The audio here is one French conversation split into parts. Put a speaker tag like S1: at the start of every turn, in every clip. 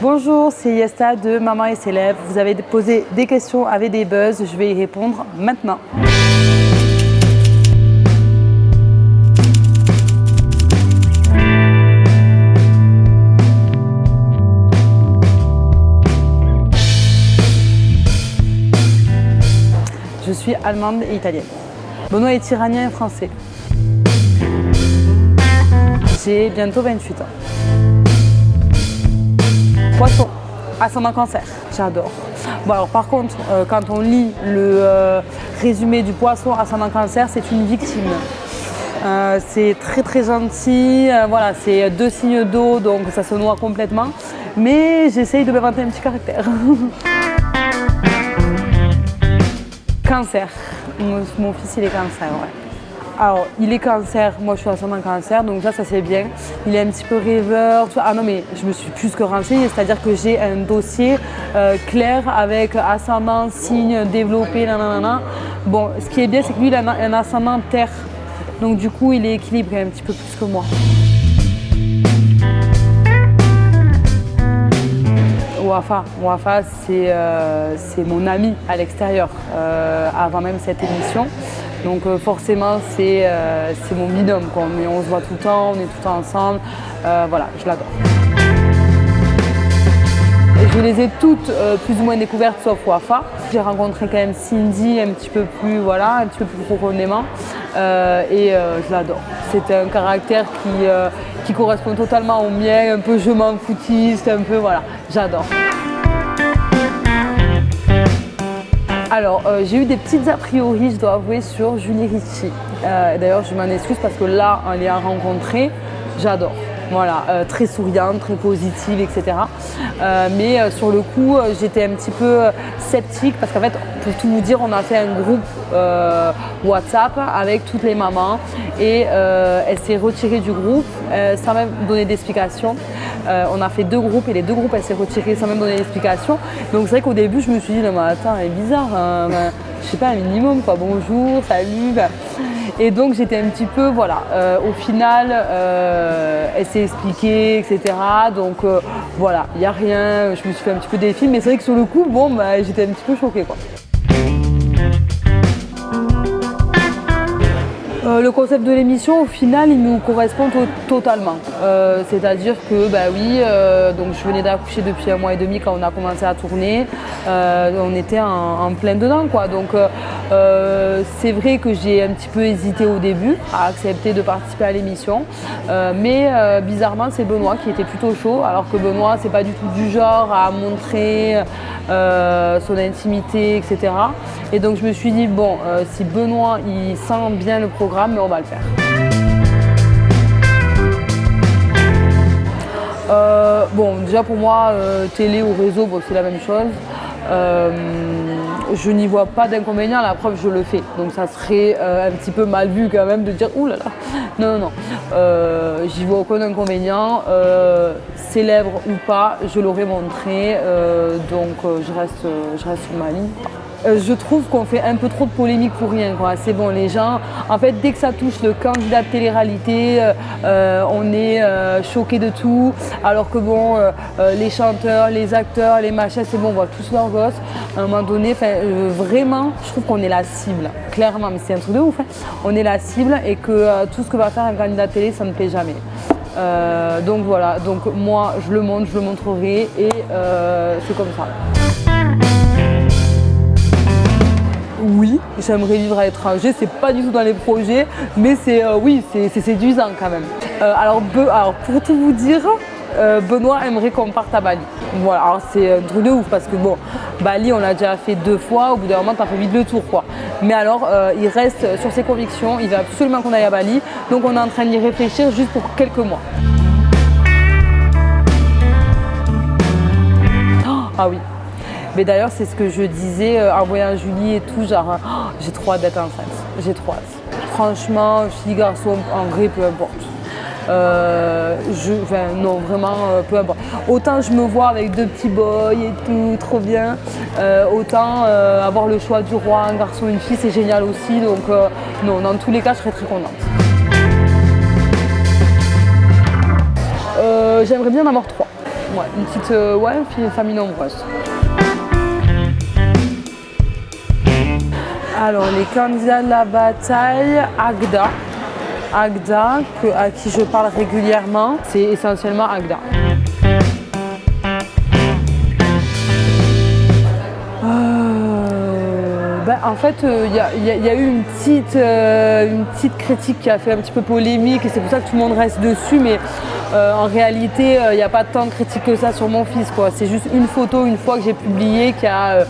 S1: Bonjour, c'est Yesta de Maman et ses lèvres. Vous avez posé des questions avec des buzz, je vais y répondre maintenant. Je suis allemande et italienne. Benoît est iranien et français. J'ai bientôt 28 ans. Poisson, ascendant Cancer, j'adore. Bon alors par contre, quand on lit le résumé du Poisson ascendant Cancer, c'est une victime. C'est très gentil, voilà, c'est 2 signes d'eau, donc ça se noie complètement. Mais j'essaye de m'inventer un petit caractère. Cancer, mon fils il est Cancer, ouais. Alors, il est Cancer, moi je suis ascendant Cancer, donc ça c'est bien. Il est un petit peu rêveur. Ah non, mais je me suis plus que renseignée, c'est-à-dire que j'ai un dossier clair avec ascendant, signe, développé, nanana. Bon, ce qui est bien, c'est que lui, il a un ascendant Terre. Donc du coup, il est équilibré un petit peu plus que moi. Wafa, c'est mon ami à l'extérieur, avant même cette émission. Donc forcément, c'est mon binôme, quoi. On se voit tout le temps, on est tout le temps ensemble. Voilà, je l'adore. Je les ai toutes plus ou moins découvertes sauf Wafa. J'ai rencontré quand même Cindy un petit peu plus profondément et je l'adore. C'est un caractère qui correspond totalement au mien, un peu je m'en foutiste, un peu voilà, j'adore. Alors, j'ai eu des petites a priori, je dois avouer, sur Julie Ricci. D'ailleurs, je m'en excuse parce que là, en l'ayant rencontrée, j'adore. Voilà, très souriante, très positive, etc. Mais sur le coup, j'étais un petit peu sceptique parce qu'en fait, pour tout vous dire, on a fait un groupe WhatsApp avec toutes les mamans et elle s'est retirée du groupe sans même donner d'explication. On a fait 2 groupes et les 2 groupes, elle s'est retirée sans même donner d'explication. Donc c'est vrai qu'au début, je me suis dit, non mais attends, elle est bizarre, hein, je sais pas, un minimum quoi, bonjour, salut. Et donc j'étais un petit peu, voilà, au final, elle s'est expliquée, etc. Donc voilà, il n'y a rien, je me suis fait un petit peu des films, mais c'est vrai que sur le coup, bon, j'étais un petit peu choquée quoi. Le concept de l'émission, au final, il nous correspond totalement. C'est-à-dire que, donc je venais d'accoucher depuis 1 mois et demi quand on a commencé à tourner. On était en plein dedans, quoi. Donc, c'est vrai que j'ai un petit peu hésité au début à accepter de participer à l'émission. Mais bizarrement, c'est Benoît qui était plutôt chaud, alors que Benoît, c'est pas du tout du genre à montrer son intimité, etc. Et donc, je me suis dit, bon, si Benoît, il sent bien le programme, mais on va le faire. Bon, déjà pour moi, télé ou réseau, bon, c'est la même chose. Je n'y vois pas d'inconvénient, la preuve je le fais. Donc ça serait un petit peu mal vu quand même de dire ouh là là. Non. J'y vois aucun inconvénient. Célèbre ou pas, je l'aurais montré. Donc je reste sur ma ligne. Je trouve qu'on fait un peu trop de polémique pour rien, quoi. C'est bon, les gens, en fait, dès que ça touche le candidat de télé-réalité, on est choqués de tout. Alors que bon, les chanteurs, les acteurs, les machins, c'est bon, on voit tous leurs gosses. À un moment donné, vraiment, je trouve qu'on est la cible. Clairement, mais c'est un truc de ouf. Hein. On est la cible et que tout ce que va faire un candidat de télé, ça ne plaît jamais. Donc voilà, donc moi, je le montre, je le montrerai et c'est comme ça. Oui, j'aimerais vivre à l'étranger, c'est pas du tout dans les projets, mais c'est séduisant quand même. Alors pour tout vous dire, Benoît aimerait qu'on parte à Bali. Voilà, alors c'est un truc de ouf parce que bon, Bali on l'a déjà fait 2 fois, au bout d'un moment t'as fait vite le tour quoi. Mais alors il reste sur ses convictions, il veut absolument qu'on aille à Bali, donc on est en train d'y réfléchir juste pour quelques mois. Ah oui. Mais d'ailleurs, c'est ce que je disais en voyant Julie et tout, genre, j'ai trop hâte d'être enceinte, j'ai trop hâte. Franchement, fille, garçon, en vrai, peu importe. Non, vraiment, peu importe. Autant je me vois avec 2 petits boys et tout, trop bien. Autant avoir le choix du roi, un garçon, une fille, c'est génial aussi. Donc, non, dans tous les cas, je serais très contente. J'aimerais bien en avoir 3. Ouais, une petite famille nombreuse. Alors, les candidats de la bataille, Agda. Agda, à qui je parle régulièrement, c'est essentiellement Agda. En fait, il y a eu une petite critique qui a fait un petit peu polémique et c'est pour ça que tout le monde reste dessus. Mais en réalité, il n'y a pas tant de critiques que ça sur mon fils, quoi. C'est juste une photo, une fois que j'ai publié, qui a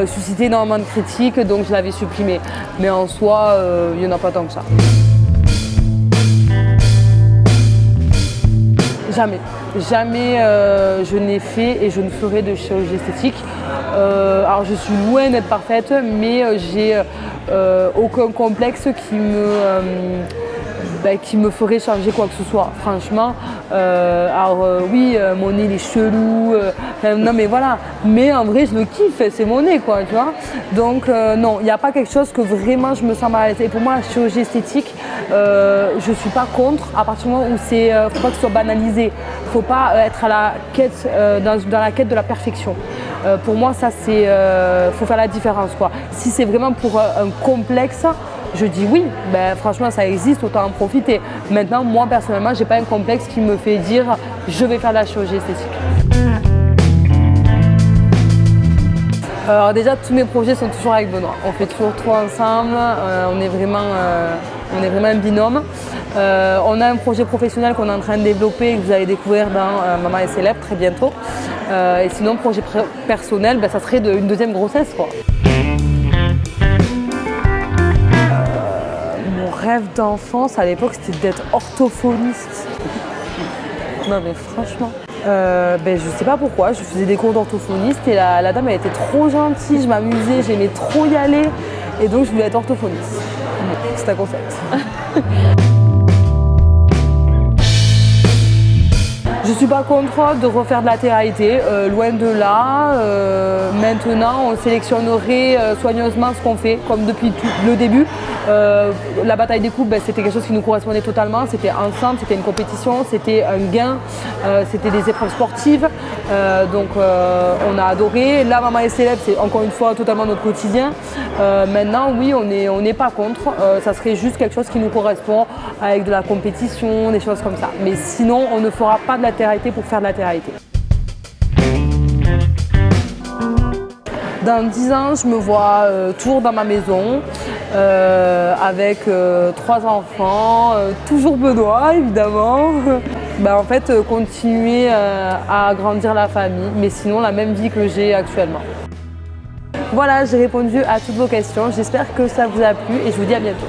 S1: suscité énormément de critiques, donc je l'avais supprimée. Mais en soi, il n'y en a pas tant que ça. Jamais je n'ai fait et je ne ferai de chirurgie esthétique. Alors je suis loin d'être parfaite, mais j'ai aucun complexe qui me ferait changer quoi que ce soit, franchement. Oui, mon nez il est chelou, non mais voilà, mais en vrai je le kiffe, c'est mon nez quoi, tu vois. Donc non, il n'y a pas quelque chose que vraiment je me sens mal à l'aise. Et pour moi la chirurgie esthétique, je suis pas contre à partir du moment où faut pas que ce soit banalisé, faut pas être à la quête, dans la quête de la perfection. Pour moi ça c'est, faut faire la différence quoi. Si c'est vraiment pour un complexe, je dis oui, franchement ça existe, autant en profiter. Maintenant, moi personnellement, j'ai pas un complexe qui me fait dire je vais faire de la chirurgie esthétique. Alors déjà, tous mes projets sont toujours avec Benoît. On fait toujours tout ensemble, on est vraiment un binôme. On a un projet professionnel qu'on est en train de développer et que vous allez découvrir dans Maman est célèbre très bientôt. Et sinon, projet personnel, ça serait une deuxième grossesse, quoi. Rêve d'enfance à l'époque c'était d'être orthophoniste. Non mais franchement, je sais pas pourquoi, je faisais des cours d'orthophoniste et la dame elle était trop gentille, je m'amusais, j'aimais trop y aller et donc je voulais être orthophoniste. C'est un concept. Je suis pas contre de refaire de la télé-réalité, loin de là. Maintenant, on sélectionnerait soigneusement ce qu'on fait, comme depuis le début. La bataille des coupes, c'était quelque chose qui nous correspondait totalement. C'était ensemble, c'était une compétition, c'était un gain, c'était des épreuves sportives. Donc on a adoré. Là, Maman est célèbre, c'est encore une fois totalement notre quotidien. Maintenant, oui, on n'est pas contre. Ça serait juste quelque chose qui nous correspond avec de la compétition, des choses comme ça. Mais sinon, on ne fera pas de la télé-réalité pour faire de la télé-réalité. Dans 10 ans, je me vois toujours dans ma maison, avec 3 enfants, toujours Benoît évidemment. En fait, continuer à agrandir la famille, mais sinon la même vie que j'ai actuellement. Voilà, j'ai répondu à toutes vos questions. J'espère que ça vous a plu et je vous dis à bientôt.